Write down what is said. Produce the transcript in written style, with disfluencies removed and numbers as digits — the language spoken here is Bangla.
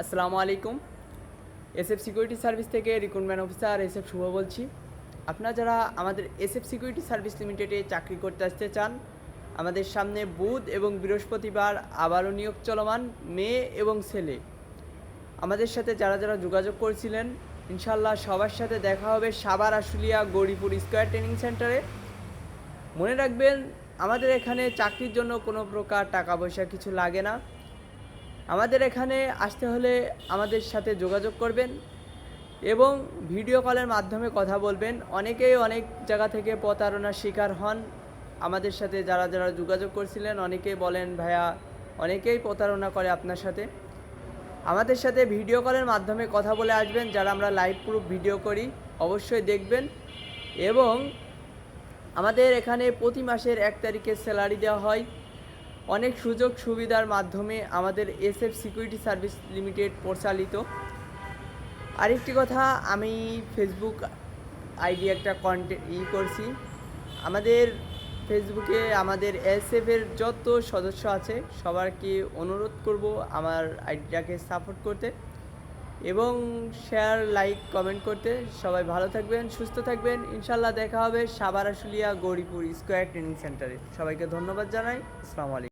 আসসালামু আলাইকুম। এসএফ সিকিউরিটি সার্ভিস থেকে রিক্রুটমেন্ট অফিসার এসএফ শুভ বলছি। আপনারা যারা আমাদের এসএফ সিকিউরিটি সার্ভিস লিমিটেডে চাকরি করতে আসতে চান, আমাদের সামনে বুধ এবং বৃহস্পতিবার আবারও নিয়োগ চলমান, মেয়ে এবং ছেলে। আমাদের সাথে যারা যারা যোগাযোগ করেছিলেন, ইনশাল্লাহ সবার সাথে দেখা হবে সাভার আশুলিয়া গৌরীপুর স্কয়ার ট্রেনিং সেন্টারে। মনে রাখবেন, আমাদের এখানে চাকরির জন্য কোনো প্রকার টাকা পয়সা কিছু লাগে না। আমাদের এখানে আসতে হলে আমাদের সাথে যোগাযোগ করবেন এবং ভিডিও কলের মাধ্যমে কথা বলবেন। অনেকেই অনেক জায়গা থেকে প্রতারণার শিকার হন। আমাদের সাথে যারা যারা যোগাযোগ করছিলেন অনেকেই বলেন, ভাইয়া অনেকেই প্রতারণা করে আপনার সাথে। আমাদের সাথে ভিডিও কলের মাধ্যমে কথা বলে আসবেন। যারা আমরা লাইভ প্রুফ ভিডিও করি অবশ্যই দেখবেন। এবং আমাদের এখানে প্রতি মাসের 1 তারিখে স্যালারি দেওয়া হয়। অনেক সুযোগ সুবিধার মাধ্যমে আমাদের এসএফ সিকিউরিটি সার্ভিস লিমিটেড পরিচালিত। আরেকটি কথা, আমি ফেসবুক আইডি একটা করছি। আমাদের ফেসবুকে আমাদের এসএফের যত সদস্য আছে সবাইকে অনুরোধ করব আমার আইডিটাকে সাপোর্ট করতে এবং শেয়ার, লাইক, কমেন্ট করতে। সবাই ভালো থাকবেন, সুস্থ থাকবেন। ইনশাল্লাহ দেখা হবে সাভার আশুলিয়া গৌরীপুর স্কয়ার ট্রেনিং সেন্টারে। সবাইকে ধন্যবাদ জানাই। আসসালামু আলাইকুম।